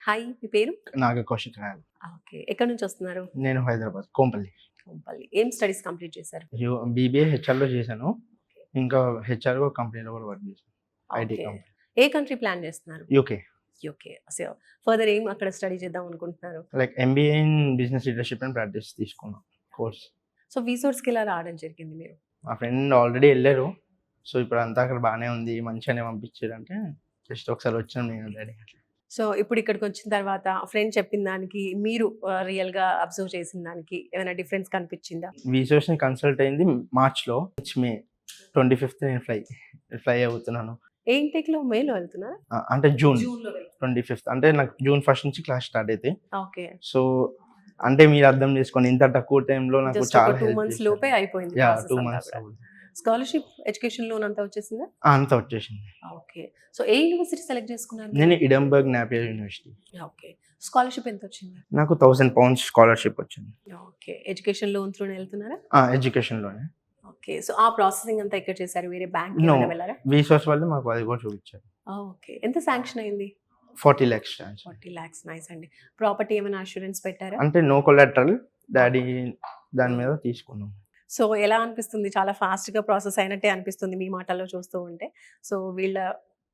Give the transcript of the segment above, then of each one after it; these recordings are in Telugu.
హాయ్. మీ పేరు? నాగ కౌశిక్ రాయల్. ఓకే. ఎక్కడి నుంచి వస్తున్నారు? నేను హైదరాబాద్ కోంపల్లి. కొంపల్లి. ఏం స్టడీస్ కంప్లీట్ చేశారు? బీబీఏ హెచ్ఆర్‌లో చేశాను. ఇంకా హెచ్ఆర్‌గా కంపెనీలో కూడా వర్క్ చేశాను. IT okay. Company. A country plan చేస్తున్నారు? యూకే. యూకే. సో, ఫర్దర్ ఏం అక్కడ స్టడీ చేద్దాం అనుకుంటున్నారు? Like MBA in business leadership and practice తీసుకున్నాను కోర్స్. సో, వీసోర్స్‌కి ఎలా రావడం జరిగింది మీరు? మా ఫ్రెండ్ ఆల్రెడీ ఎళ్లారు. సో, ఇప్పుడు అంతా అక్కడ బానే ఉంది. మంచిగానే పంపించారంటే జస్ట్ ఒకసారి వచ్చాను నేను డాడీ. సో, ఇప్పుడు ఇక్కడికి వచ్చిన తర్వాత ఫ్రెండ్ చెప్పిన దానికి మీరు రియల్‌గా అబ్జర్వ్ చేసిన దానికి ఏమైనా డిఫరెన్స్ కనిపించిందా? వీసోర్స్‌ని కన్సల్ట్ అయింది మార్చ్‌లో. మే 25థ్ నేను ఫ్లై అవుతున్నాను. ఏ ఇంటేక్‌లో మేలో వెళ్తున్నారా? అంటే జూన్ జూన్‌లో 25థ్. అంటే నాకు జూన్ 1 నుంచి క్లాస్ స్టార్ట్ అయితాయి. ఓకే. సో, అంటే మీరు అర్థం చేసుకోండి ఇంత తక్కువ టైంలో నాకు జస్ట్ చాలా ఒక 2 హెల్ప్ మంత్స్ చేశారు. లోపే అయిపోయింది యాహ్! ప్రాసెస్ 2 అంతా మంత్స్. కూడా. స్కాలర్‌షిప్, ఎడ్యుకేషన్ లోన్ అంతా వచ్చేసిందా? అంతా వచ్చేసింది. ఓకే. సో, ఏ యూనివర్సిటీ సెలెక్ట్ చేసుకున్నారు? నేను Edinburgh Napier university. Okay. Scholarship ఎంత వచ్చింది? నాకు £1000 స్కాలర్‌షిప్ వచ్చింది. ఓకే. ఎడ్యుకేషన్ లోన్ త్రూనే వెళ్తున్నారా? ఎడ్యుకేషన్‌లోనే. ఓకే. సో, ఆ ప్రాసెసింగ్ అంతా ఎక్కడ చేశారు? వేరే బ్యాంక్‌కి నో. ఏమైనా వెళ్లారా? వీసోర్స్ వాళ్ళు మాకు అది కూడా చూపించారు. ఓకే. ఎంత శాంక్షన్ అయింది? 40 lakhs ఛాన్స్. 40 లాక్స్. నైస్ అండి. ప్రాపర్టీ ఏమైనా అష్యూరెన్స్ పెట్టారా? అంటే నో కొలాటరల్ డాడీ దాని మీద తీసుకున్నాం. సో, ఎలా అనిపిస్తుంది? చాలా ఫాస్ట్‌గా ప్రాసెస్ అయినట్టే అనిపిస్తుంది మీ మాటల్లో చూస్తూ ఉంటే. సో, వీళ్ళ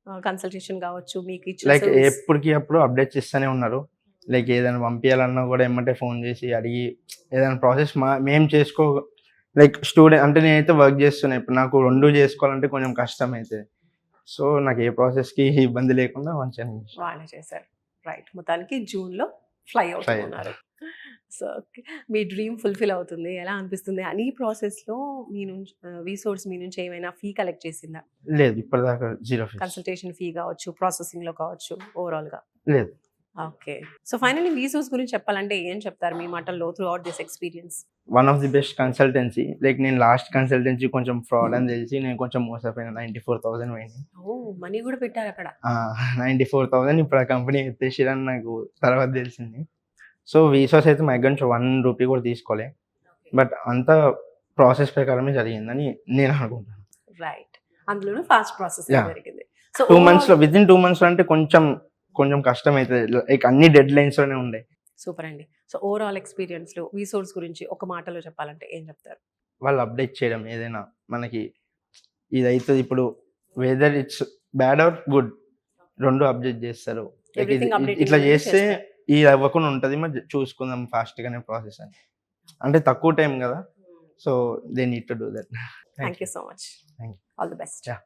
కన్సల్టేషన్ కావచ్చు, మీకు ఇచ్చిన లైక్ సర్వీస్. ఎప్పటికి అప్పుడు అప్డేట్స్ ఇస్తూనే ఉన్నారు. లైక్ ఏదైనా పంపించాలన్నా కూడా ఎమ్మటే ఫోన్ చేసి అడిగి ఏదైనా ప్రాసెస్ మేము లైక్ స్టూడెంట్ అంటే నేనైతే వర్క్ చేస్తున్నా. ఇప్పుడు నాకు 2 చేసుకోవాలంటే కొంచెం కష్టం అయితే. సో, నాకు ఏ ప్రాసెస్‌కి ఇబ్బంది లేకుండా మంచిగానే చేశారు. వాళ్ళే చేశారు. రైట్. మొత్తానికి జూన్‌లో ఫ్లై అవుతున్నారు. So, okay. మీ డ్రీమ్ ఫుల్‌ఫిల్ అవుతుంది. ఎలా అనిపిస్తుంది? అని ఈ ప్రాసెస్‌లో మీ నుంచి వీసోర్స్ మీ నుంచి ఏమైనా ఫీ కలెక్ట్ చేసిందా? లేదు ఇప్పటిదాకా 0 ఫీస్. కన్సల్టేషన్ ఫీ కావచ్చు, ప్రాసెసింగ్‌లో కావచ్చు, ఓవరాల్‌గా. లేదు. ఓకే. సో, ఫైనల్లీ వీసోర్స్ గురించి చెప్పాలంటే ఏం చెప్తారు మీ మాటల్లో through out this experience? One of the best consultancy. Like నేను లాస్ట్ కన్సల్టెన్సీ కొంచెం ఫ్రాడ్ అని తెలిసి నేను కొంచెం మోసపోయాను. 94,000 పోయినాయి. ఓహ్! మనీ కూడా పెట్టారు అక్కడ. 94,000 ఇప్పుడు ఆ కంపెనీ ఎత్తేసిరని నాకు తర్వాత తెలిసింది. సో, వీసోర్స్ అయితే మా దగ్గర నుంచి 1 రూపీ కూడా తీసుకోలే. బట్ అంతా ప్రాసెస్ ప్రకారమే జరిగిందని నేను అనుకుంటాను. రైట్. అందులోనూ ఫాస్ట్ ప్రాసెస్ యాహ్! జరిగింది. సో, 2 మంత్స్‌లో వితిన్ 2 మంత్స్‌లో అంటే కొంచెం కష్టమైతది. లైక్ అన్ని డెడ్ లైన్స్‌లోనే ఉండే. సూపర్ అండి. సో, ఓవరాల్ ఎక్స్‌పీరియన్స్‌లో వీసోర్స్ గురించి ఒక మాటలో చెప్పాలంటే ఏం చెప్తారు? వాళ్ళు అప్డేట్ చేయడం ఏదైనా మనకి ఇదైతది ఇప్పుడు whether it's bad or good 2 update చేస్తారు. లైక్ ఎవ్రీథింగ్ అప్డేటింగ్ ఇట్లా అనేది చేస్తే చేస్తారు. ఇది అవ్వకుండా ఉంటది. మరి చూసుకుందాం ఫాస్ట్‌గానే ప్రాసెస్ అని. అంటే తక్కువ టైం కదా! So, they need to do that. Thank you so much. Thank you. All the best. Yeah!